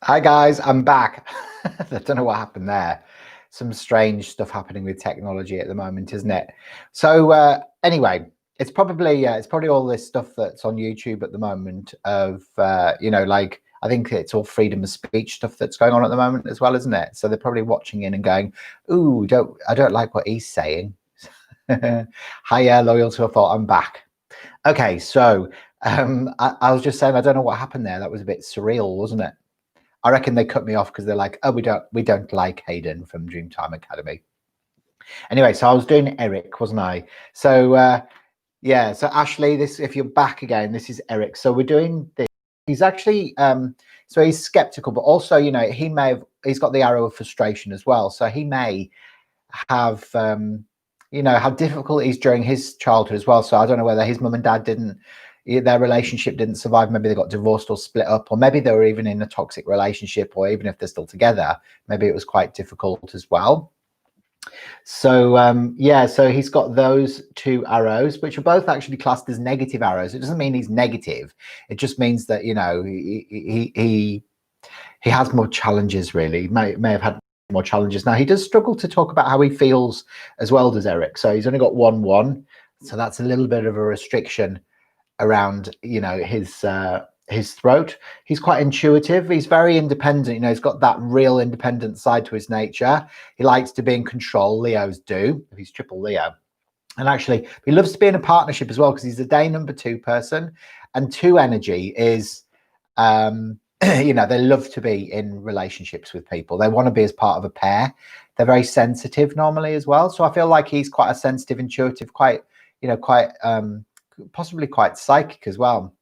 Hi guys, I'm back. I don't know what happened there. Some strange stuff happening with technology at the moment, isn't it? So anyway, it's probably all this stuff that's on YouTube at the moment of like I think it's all freedom of speech stuff that's going on at the moment as well, isn't it? So they're probably watching in and going, "Ooh, I don't like what he's saying." Hiya, loyal to a fault. I'm back. Okay, so I was just saying I don't know what happened there. That was a bit surreal, wasn't it? I reckon they cut me off because they're like, oh, we don't like Hayden from Dreemtime Academy. Anyway, so I was doing Eric, wasn't I? So yeah, so Ashley, this if you're back again, this is Eric. So we're doing this. He's actually so he's skeptical, but also, he's got the arrow of frustration as well. So he may have had difficulties during his childhood as well. So I don't know whether his mum and dad their relationship didn't survive. Maybe they got divorced or split up, or maybe they were even in a toxic relationship, or even if they're still together, maybe it was quite difficult as well. So so he's got those two arrows, which are both actually classed as negative arrows. It doesn't mean he's negative. It just means that he has more challenges. Really, he may have had more challenges. Now he does struggle to talk about how he feels as well, does Eric? So he's only got 1-1, so that's a little bit of a restriction around his throat. He's quite intuitive. He's very independent. He's got that real independent side to his nature. He likes to be in control. Leos do. He's triple Leo. And actually, he loves to be in a partnership as well, because he's a day number 2 person. And 2 energy is, they love to be in relationships with people. They want to be as part of a pair. They're very sensitive normally as well. So I feel like he's quite a sensitive, intuitive, quite possibly quite psychic as well.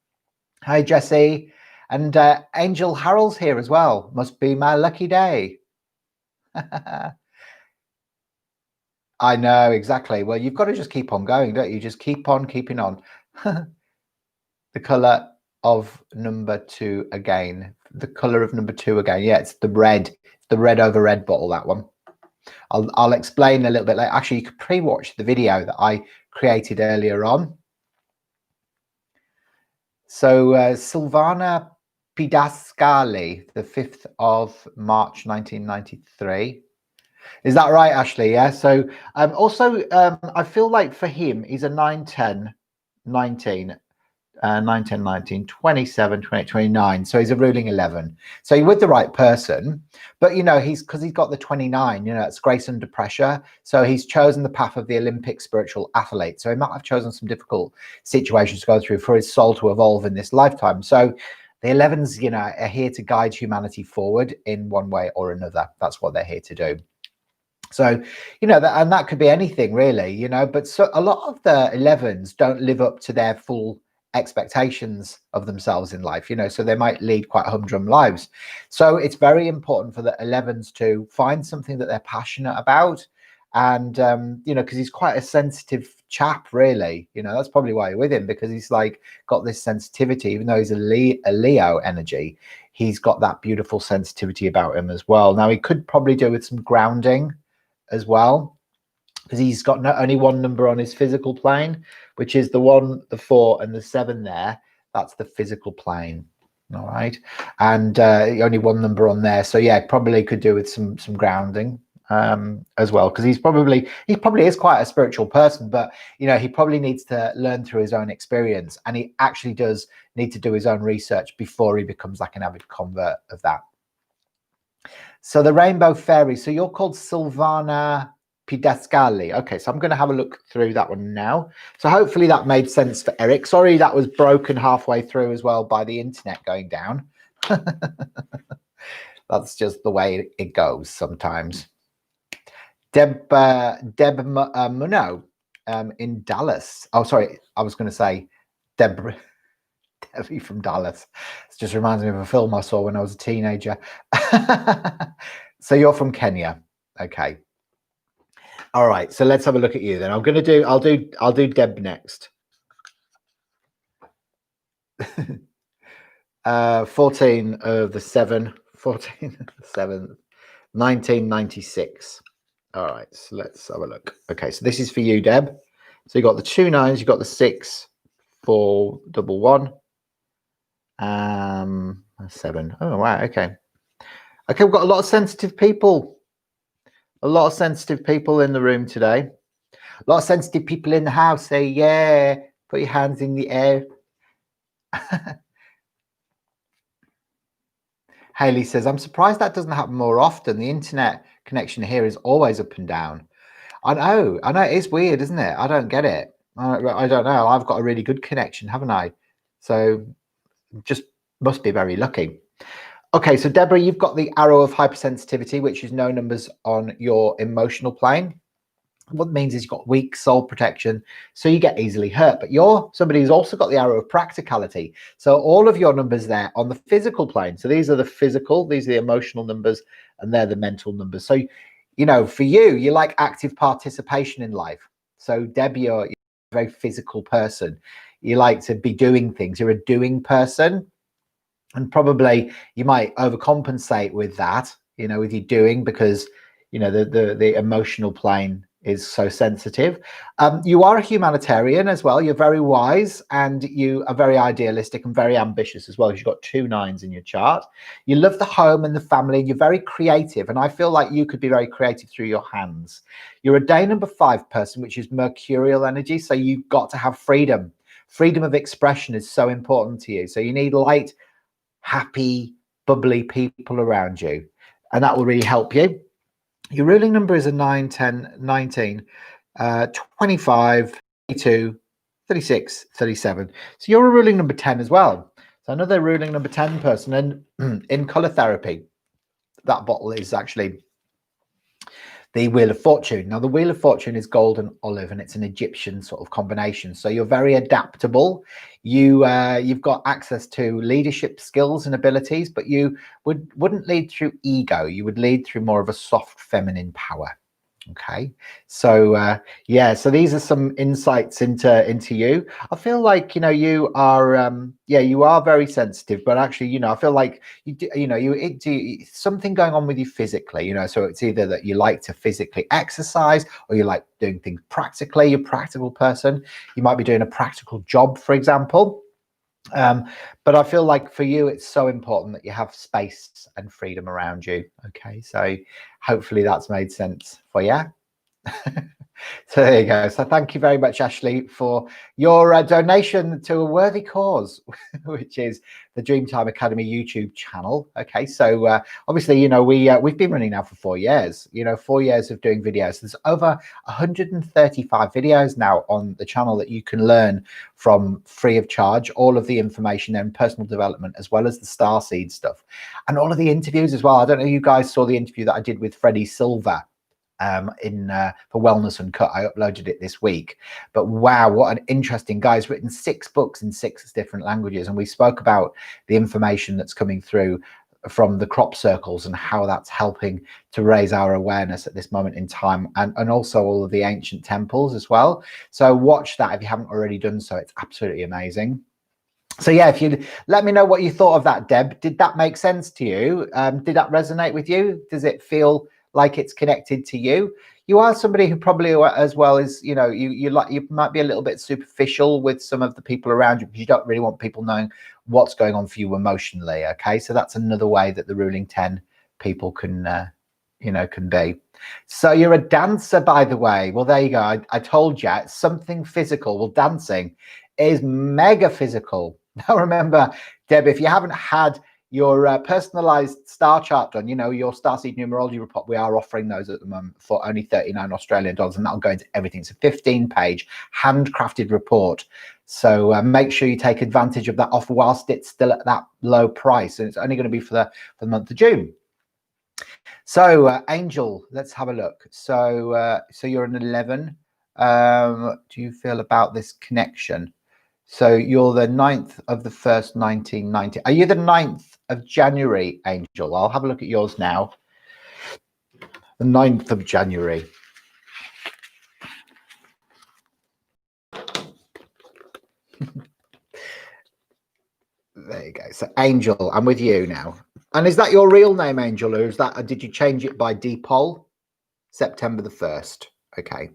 Hi, Jesse. And Angel Harold's here as well. Must be my lucky day. I know, exactly. Well, you've got to just keep on going, don't you? Just keep on keeping on. The colour of number 2 again. The colour of number 2 again. Yeah, it's the red. It's the red over red bottle, that one. I'll explain a little bit later. Actually, you could pre-watch the video that I created earlier on. So Silvana Pidascali, the 5th of March 1993. Is that right, Ashley? Yeah. So I feel like for him, he's a 9, 10, 19, 9, 10, 19, 27, 28, 29. So he's a ruling 11. So you're with the right person, but because he's got the 29, it's grace under pressure. So he's chosen the path of the Olympic spiritual athlete. So he might have chosen some difficult situations to go through for his soul to evolve in this lifetime. So the 11s, are here to guide humanity forward in one way or another. That's what they're here to do. So, and that could be anything really, but so a lot of the 11s don't live up to their full expectations of themselves in life, so they might lead quite humdrum lives. So it's very important for the 11s to find something that they're passionate about. And, because he's quite a sensitive chap, really, that's probably why you're with him, because he's like got this sensitivity, even though he's a Leo energy, he's got that beautiful sensitivity about him as well. Now he could probably do with some grounding as well, because he's got not only 1 number on his physical plane, which is the 1, the 4, and the 7 there. That's the physical plane. All right. And only 1 number on there. So yeah, probably could do with some grounding as well, because he probably is quite a spiritual person, but he probably needs to learn through his own experience, and he actually does need to do his own research before he becomes like an avid convert of that. So the Rainbow Fairy. So you're called Silvana Pidascali. Okay, so I'm going to have a look through that one now. So hopefully that made sense for Eric. Sorry, that was broken halfway through as well by the internet going down. That's just the way it goes sometimes. Deb Muno in Dallas. Oh, sorry, I was going to say Debbie from Dallas. It just reminds me of a film I saw when I was a teenager. So you're from Kenya. Okay. All right. So let's have a look at you then. I'll do Deb next. 14 of the 7, 1996. All right. So let's have a look. Okay. So this is for you, Deb. So you got the 2 9s, you got the 6, 4, 1, 1. 7. Oh wow. Okay. Okay, we've got a lot of sensitive people. A lot of sensitive people in the room today. A lot of sensitive people in the house. Say, yeah, put your hands in the air. Haley says, I'm surprised that doesn't happen more often. The internet connection here is always up and down. I know, it's weird, isn't it? I don't get it. I don't know. I've got a really good connection, haven't I? So just must be very lucky. Okay, so Deborah, you've got the arrow of hypersensitivity, which is no numbers on your emotional plane. What it means is you've got weak soul protection, so you get easily hurt. But you're somebody who's also got the arrow of practicality. So all of your numbers there on the physical plane. So these are the physical, these are the emotional numbers, and they're the mental numbers. So, you know, for you like active participation in life. So Deb, you're a very physical person. You like to be doing things. You're a doing person. And probably you might overcompensate with that, you know, with your doing, because, you know, the emotional plane is so sensitive. You are a humanitarian as well. You're very wise and you are very idealistic and very ambitious as well. You've got 2 9s in your chart. You love the home and the family, and you're very creative. And I feel like you could be very creative through your hands. You're a day number 5 person, which is mercurial energy. So you've got to have freedom. Freedom of expression is so important to you. So you need light, happy, bubbly people around you, and that will really help you. Your ruling number is a 9, 10, 19, 25, 32, 36, 37. So you're a ruling number 10 as well. So another ruling number 10 person. And in color therapy, that bottle is actually the Wheel of Fortune. Now, the Wheel of Fortune is gold and olive, and it's an Egyptian sort of combination. So you're very adaptable. You've got access to leadership skills and abilities, but you wouldn't lead through ego. You would lead through more of a soft feminine power. Okay, so yeah, so these are some insights into you. I feel like, you know, you are yeah, you are very sensitive, but actually, you know, I feel like you do, you know, you do something going on with you physically, you know. So it's either that you like to physically exercise, or you like doing things practically. You're a practical person. You might be doing a practical job, for example. But I feel like for you, it's so important that you have space and freedom around you. Okay, so hopefully that's made sense for you. So there you go. So thank you very much, Ashley, for your donation to a worthy cause, which is the Dreemtime Academy YouTube channel. Okay, so obviously, you know, we've been running now for 4 years. You know, 4 years of doing videos. There's over 135 videos now on the channel that you can learn from free of charge. All of the information and personal development, as well as the starseed stuff, and all of the interviews as well. I don't know if you guys saw the interview that I did with Freddie Silver for Wellness Uncut. I uploaded it this week, but wow, what an interesting guy. He's written 6 books in 6 different languages, and we spoke about the information that's coming through from the crop circles and how that's helping to raise our awareness at this moment in time, and also all of the ancient temples as well. So watch that if you haven't already done so. It's absolutely amazing. So yeah, if you let me know what you thought of that, Deb. Did that make sense to you? Did that resonate with you? Does it feel like it's connected to you? You are somebody who probably, as well as, you know, you might be a little bit superficial with some of the people around you, because you don't really want people knowing what's going on for you emotionally. Okay, so that's another way that the ruling 10 people can you know, can be. So you're a dancer, by the way. Well, there you go. I told you, it's something physical. Well, dancing is mega physical. Now remember, Deb, if you haven't had your personalized star chart done, you know, your starseed numerology report, we are offering those at the moment for only 39 Australian dollars, and that'll go into everything. It's a 15-page handcrafted report. So make sure you take advantage of that offer whilst it's still at that low price, and it's only going to be for the month of June. So Angel, let's have a look. So so you're an 11. Do you feel about this connection? So you're the 9th of the 1st, 1990. Are you the 9th of January, Angel? I'll have a look at yours now. The 9th of January. There you go. So Angel, I'm with you now. And is that your real name, Angel, or is that, or did you change it by depol? September the 1st. Okay.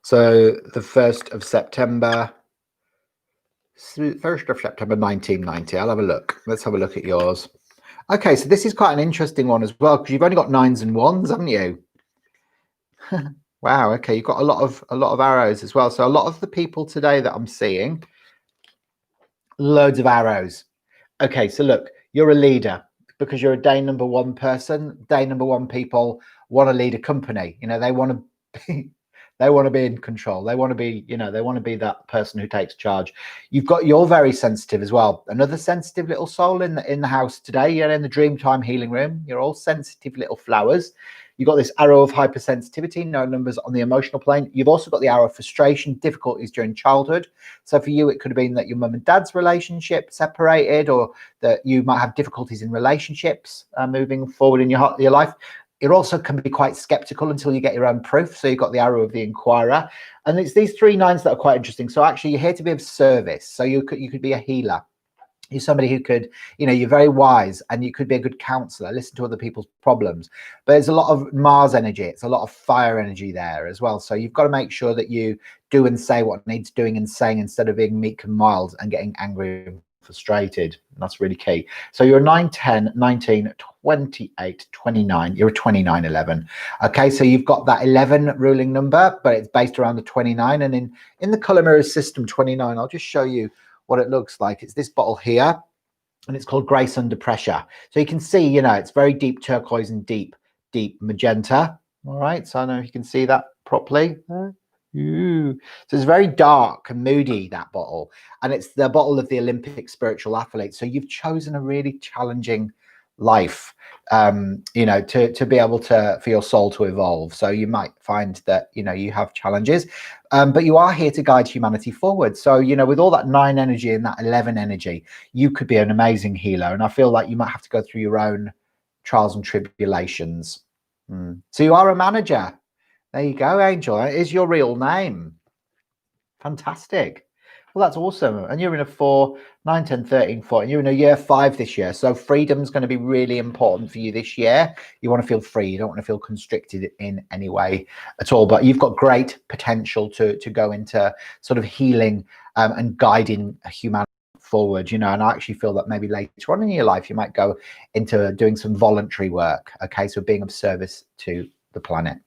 So the 1st of September, 1st of September 1990. I'll have a look. Let's have a look at yours. Okay, so this is quite an interesting one as well, because you've only got 9s and 1s, haven't you? Wow. Okay, you've got a lot of arrows as well. So a lot of the people today that I'm seeing, loads of arrows. Okay, so look, you're a leader because you're a day number 1 person. Day number 1 people want to lead a company. You know, they want to be, they want to be in control. They want to be, you know, they want to be that person who takes charge. You're very sensitive as well. Another sensitive little soul in the house today. You're in the Dreamtime healing room. You're all sensitive little flowers. You've got this arrow of hypersensitivity, no numbers on the emotional plane. You've also got the arrow of frustration, difficulties during childhood. So for you, it could have been that your mum and dad's relationship separated, or that you might have difficulties in relationships moving forward in your life. It also can be quite skeptical until you get your own proof. So you've got the arrow of the inquirer. And it's these 3 9s that are quite interesting. So actually, you're here to be of service. So you could be a healer. You're somebody who could, you know, you're very wise and you could be a good counselor, listen to other people's problems. But there's a lot of Mars energy. It's a lot of fire energy there as well. So you've got to make sure that you do and say what needs doing and saying, instead of being meek and mild and getting angry and frustrated. That's really key. So you're 9, 10, 19, 28, 29. You're a 29, 11. Okay, so you've got that 11 ruling number, but it's based around the 29. And in the color mirror system 29, I'll just show you what it looks like. It's this bottle here, and it's called Grace Under Pressure. So you can see, you know, it's very deep turquoise and deep magenta. All right, so I don't know if you can see that properly. Ooh. So it's very dark and moody, that bottle, and it's the bottle of the Olympic spiritual athlete. So you've chosen a really challenging life, you know, to be able to, for your soul to evolve. So you might find that, you know, you have challenges, but you are here to guide humanity forward. So, you know, with all that 9 energy and that 11 energy, you could be an amazing healer. And I feel like you might have to go through your own trials and tribulations. So you are a manager. There you go, Angel. It is your real name. Fantastic. Well, that's awesome. And you're in a 4, 9, 10, 13, 14. You're in a year 5 this year. So freedom's going to be really important for you this year. You want to feel free. You don't want to feel constricted in any way at all. But you've got great potential to go into sort of healing and guiding humanity forward, you know. And I actually feel that maybe later on in your life, you might go into doing some voluntary work. Okay, so being of service to the planet.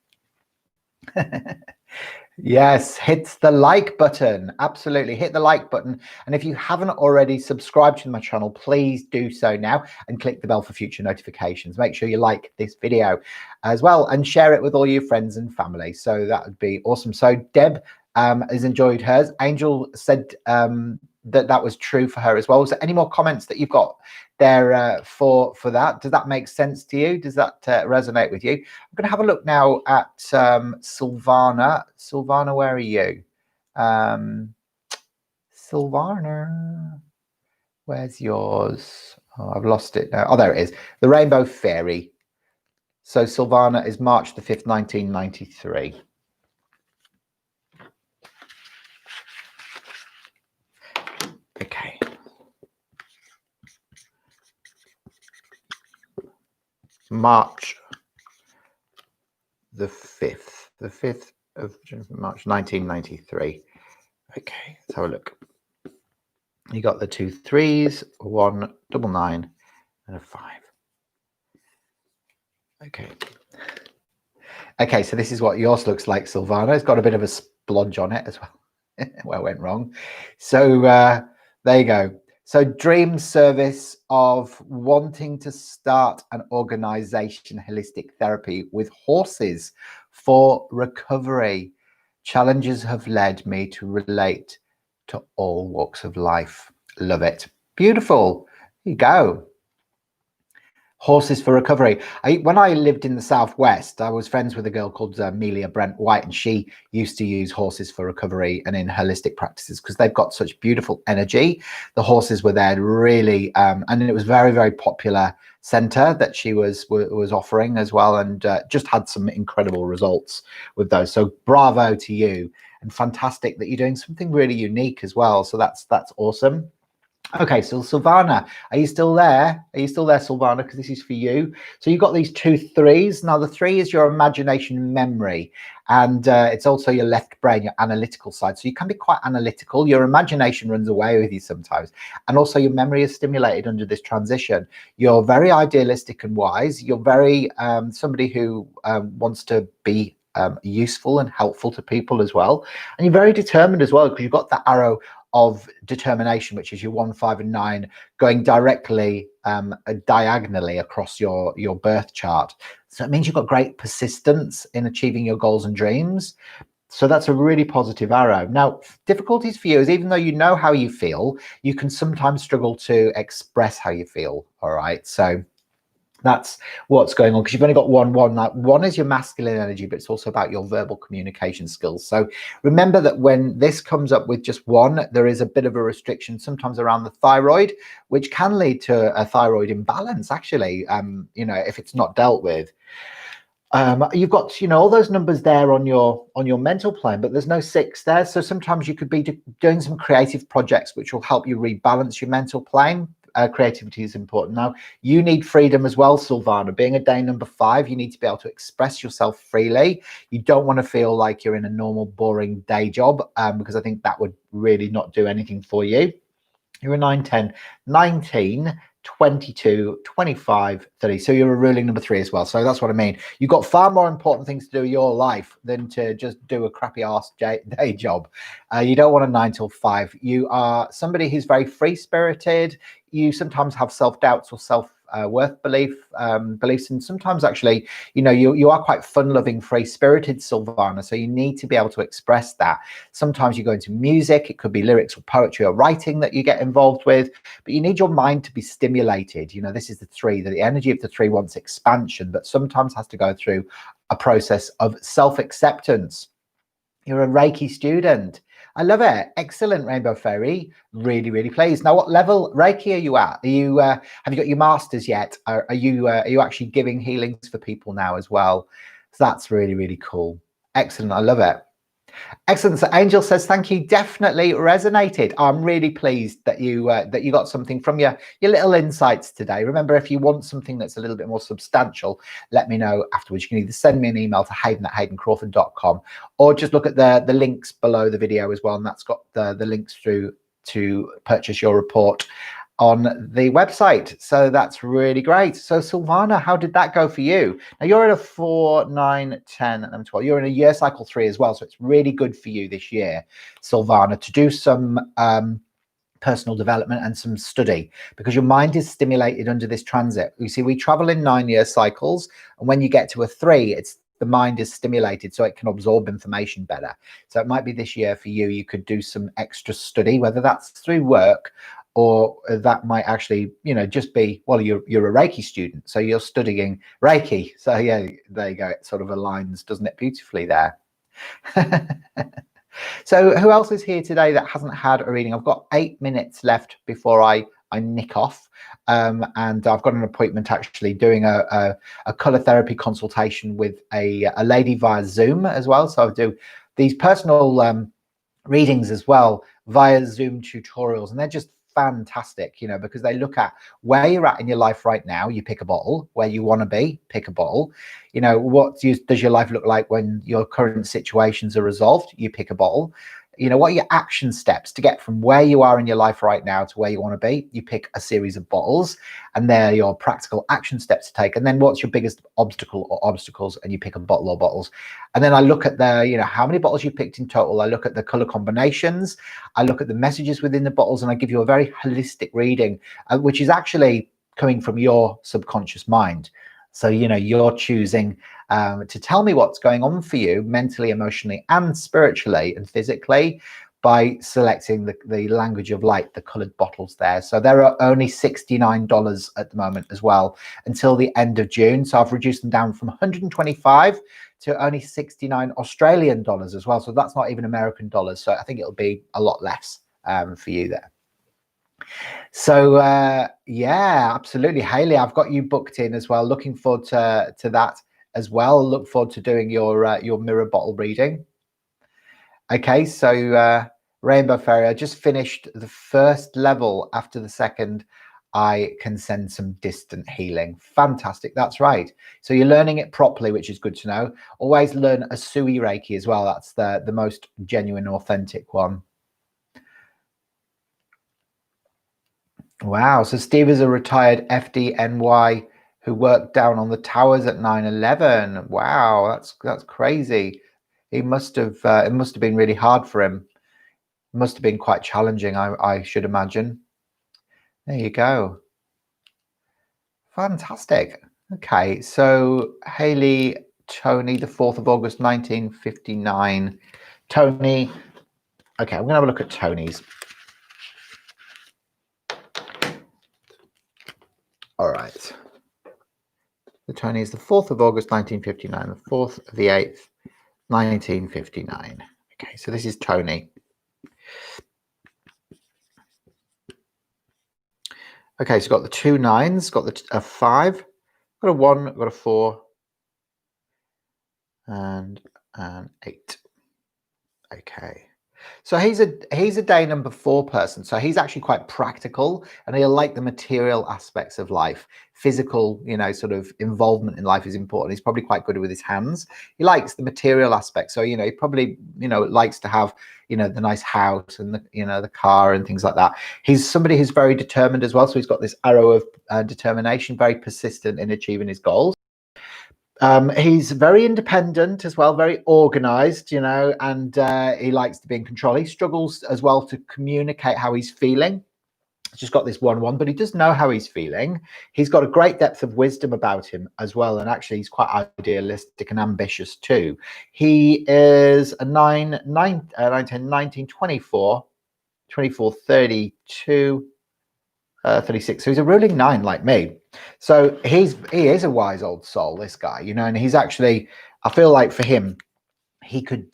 Yes, hit the like button. Absolutely, hit the like button. And if you haven't already subscribed to my channel, please do so now and click the bell for future notifications. Make sure you like this video as well and share it with all your friends and family. So that would be awesome. So Deb has enjoyed hers. Angel said that was true for her as well. Was there any more comments that you've got there for that? Does that make sense to you? Does that resonate with you? I'm going to have a look now at Silvana. Silvana, where are you? Silvana, where's yours? Oh, I've lost it now. Oh, there it is. The Rainbow Fairy. So Silvana is March the 5th, 1993. Okay. March the 5th. The 5th of March, 1993. Okay, let's have a look. You got the 2 3s, 1 9 9, and a 5. Okay. Okay, so this is what yours looks like, Silvana. It's got a bit of a splodge on it as well. Where went wrong. So there you go. So dream service of wanting to start an organization, holistic therapy with horses for recovery. Challenges have led me to relate to all walks of life. Love it. Beautiful. Here you go. Horses for recovery. When I lived in the Southwest, I was friends with a girl called Amelia Brent White, and she used to use horses for recovery and in holistic practices because they've got such beautiful energy. The horses were there really, and it was very, very popular center that she was offering as well, and just had some incredible results with those. So bravo to you, and fantastic that you're doing something really unique as well. So that's awesome. Okay, so Silvana, are you still there? Are you still there, Silvana? Because this is for you. So you've got these 2 3s. Now the 3 is your imagination memory, and it's also your left brain, your analytical side. So you can be quite analytical. Your imagination runs away with you sometimes, and also your memory is stimulated under this transition. You're very idealistic and wise. You're very somebody who wants to be useful and helpful to people as well, and you're very determined as well because you've got that arrow of determination, which is your 1, 5, and 9 going directly diagonally across your birth chart. So it means you've got great persistence in achieving your goals and dreams. So that's a really positive arrow. Now, difficulties for you is even though you know how you feel, you can sometimes struggle to express how you feel. All right. So that's what's going on, because you've only got one. Like, 1 is your masculine energy, but it's also about your verbal communication skills. So remember that when this comes up with just 1, there is a bit of a restriction sometimes around the thyroid, which can lead to a thyroid imbalance, actually, if it's not dealt with. You've got all those numbers there on your mental plane, but there's no 6 there. So sometimes you could be doing some creative projects which will help you rebalance your mental plane. Creativity is important. Now you need freedom as well, Silvana. Being a day number 5, you need to be able to express yourself freely. You don't want to feel like you're in a normal boring day job, because I think that would really not do anything for you. You're a 9, 10, 19, 22, 25, 30. So you're a ruling number 3 as well. So that's what I mean. You've got far more important things to do in your life than to just do a crappy ass day job. You don't want a 9 till 5. You are somebody who's very free spirited. You sometimes have self-doubts or worth beliefs, and sometimes actually you are quite fun-loving, free-spirited, Silvana, so you need to be able to express that. Sometimes you go into music, it could be lyrics or poetry or writing that you get involved with, but you need your mind to be stimulated. This is the 3, the energy of the 3 wants expansion, but sometimes has to go through a process of self-acceptance. You're a Reiki student. I love it. Excellent, Rainbow Fairy. Really, really pleased. Now, what level Reiki are you at? Are you have you got your masters yet? Are you actually giving healings for people now as well? So that's really, really cool. Excellent. I love it. Excellent. So Angel says, thank you. Definitely resonated. I'm really pleased that you got something from your little insights today. Remember, if you want something that's a little bit more substantial, let me know afterwards. You can either send me an email to hayden@haydencrawford.com, or just look at the links below the video as well. And that's got the links through to purchase your report on the website. So that's really great. So Silvana, how did that go for you? Now you're at a 4, 9, 10, and 12. You're in a year cycle 3 as well. So it's really good for you this year, Silvana, to do some personal development and some study, because your mind is stimulated under this transit. You see, we travel in 9-year cycles, and when you get to a 3, the mind is stimulated so it can absorb information better. So it might be this year for you, you could do some extra study, whether that's through work, or that might actually, just be, well, you're a Reiki student, so you're studying Reiki. So yeah, there you go. It sort of aligns, doesn't it, beautifully there. So who else is here today that hasn't had a reading? I've got 8 minutes left before I nick off, and I've got an appointment actually doing a color therapy consultation with a lady via Zoom as well. So I do these personal readings as well via Zoom tutorials, and they're just fantastic, because they look at where you're at in your life right now. You pick a bottle. Where you want to be, pick a bottle. What does your life look like when your current situations are resolved? You pick a bottle. What are your action steps to get from where you are in your life right now to where you want to be? You pick a series of bottles, and they're your practical action steps to take. And then what's your biggest obstacle or obstacles? And you pick a bottle or bottles. And then I look at how many bottles you picked in total. I look at the color combinations. I look at the messages within the bottles, and I give you a very holistic reading, which is actually coming from your subconscious mind. So, you're choosing to tell me what's going on for you mentally, emotionally, and spiritually and physically by selecting the language of light, the colored bottles there. So there are only $69 at the moment as well until the end of June. So I've reduced them down from 125 to only 69 Australian dollars as well. So that's not even American dollars. So I think it'll be a lot less for you there. So yeah, absolutely, Haley, I've got you booked in as well. Looking forward to that as well. Look forward to doing your mirror bottle reading. Okay, so Rainbow Fairy, I just finished the first level. After the second, I can send some distant healing. Fantastic. That's right. So you're learning it properly, which is good to know. Always learn a Sui Reiki as well. That's the most genuine, authentic one. Wow. So Steve is a retired FDNY who worked down on the towers at 9/11. Wow, that's crazy. He must have it must have been really hard for him. It must have been quite challenging, I should imagine. There you go. Fantastic. Okay, so Haley Tony, the 4th of August 1959. Tony. Okay, I'm gonna have a look at Tony's. All right. The Tony is the 4th of August 1959, the 4th of the 8th, 1959. Okay, so this is Tony. Okay, so got the 2 9s, got the 5, got a 1, got a 4, and an 8. Okay. So he's a day number 4 person. So he's actually quite practical, and he'll like the material aspects of life. Physical, sort of involvement in life is important. He's probably quite good with his hands. He likes the material aspect. So, he probably, likes to have, the nice house and the car and things like that. He's somebody who's very determined as well. So he's got this arrow of determination, very persistent in achieving his goals. He's very independent as well, very organized, and he likes to be in control. He struggles as well to communicate how he's feeling. He's just got this 1/1, but he does know how he's feeling. He's got a great depth of wisdom about him as well, and actually he's quite idealistic and ambitious too. He is a 1924, 24, 32, 36. So he's a ruling 9 like me. So he is a wise old soul, this guy, and he's actually, I feel like for him, he could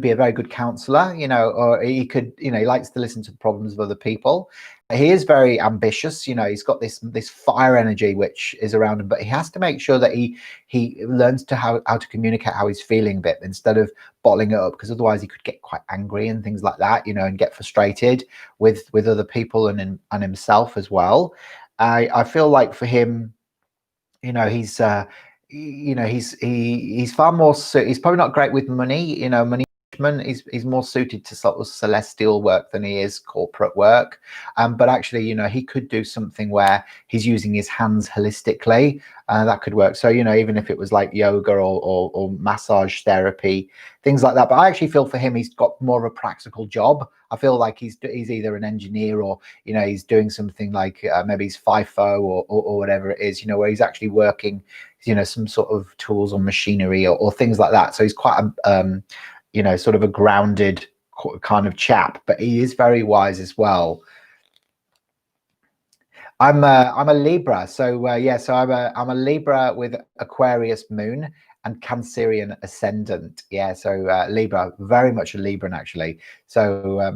be a very good counselor, or he could, he likes to listen to the problems of other people. He is very ambitious, he's got this fire energy which is around him, but he has to make sure that he learns to how to communicate how he's feeling a bit instead of bottling it up, because otherwise he could get quite angry and things like that, and get frustrated with other people and himself as well. I feel like for him, he's he's far more he's probably not great with money, money management. He's more suited to sort of celestial work than he is corporate work, but actually he could do something where he's using his hands holistically. That could work. So even if it was like yoga or massage therapy, things like that. But I actually feel for him, he's got more of a practical job. I feel like he's either an engineer or he's doing something like maybe he's FIFO or whatever it is, where he's actually working some sort of tools or machinery or things like that. So he's quite a sort of a grounded kind of chap, but he is very wise as well. I'm a Libra, so yeah, so I'm a Libra with Aquarius moon and Cancerian ascendant. Yeah, so Libra, very much a Libran actually. So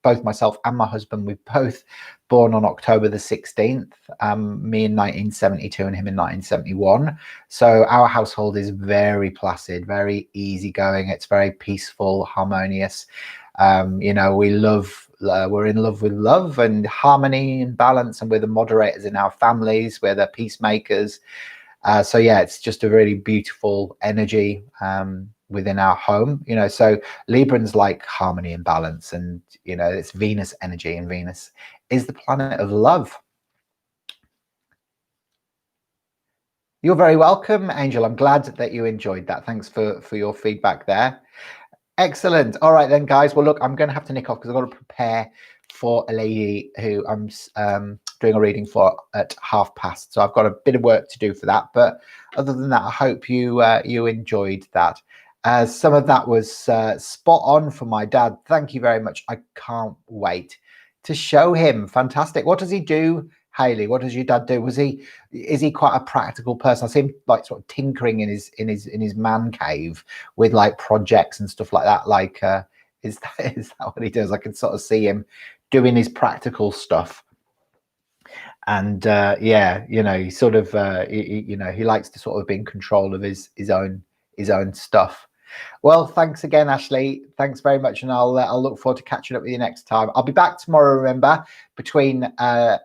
both myself and my husband, we're both born on October the 16th. Me in 1972 and him in 1971. So our household is very placid, very easygoing. It's very peaceful, harmonious. We love. We're in love with love and harmony and balance, and we're the moderators in our families. We're the peacemakers. So yeah, it's just a really beautiful energy within our home. So Librans like harmony and balance, and it's Venus energy, and Venus is the planet of love. You're very welcome, Angel. I'm glad that you enjoyed that. Thanks for your feedback there. Excellent. All right then, guys. Well, look, I'm going to have to nick off because I've got to prepare for a lady who I'm doing a reading for at past. So I've got a bit of work to do for that. But other than that, I hope you enjoyed that. Some of that was spot on for my dad. Thank you very much. I can't wait to show him. Fantastic. What does he do? Haley, what does your dad do? Is he quite a practical person? I see him like sort of tinkering in his man cave with like projects and stuff like that. Like, is that what he does? I can sort of see him doing his practical stuff. And yeah, he sort of he likes to sort of be in control of his own stuff. Well, thanks again, Ashley. Thanks very much, and I'll look forward to catching up with you next time. I'll be back tomorrow. Remember, between 8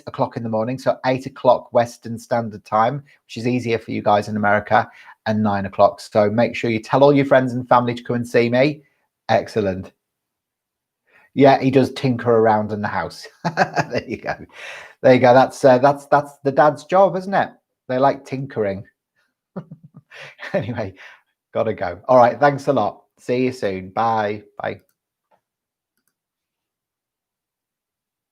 o'clock in the morning, so 8 o'clock Western Standard Time, which is easier for you guys in America, and 9 o'clock. So make sure you tell all your friends and family to come and see me. Excellent. Yeah, he does tinker around in the house. There you go. There you go. That's the dad's job, isn't it? They like tinkering. Anyway, gotta go. All right. Thanks a lot. See you soon. Bye. Bye.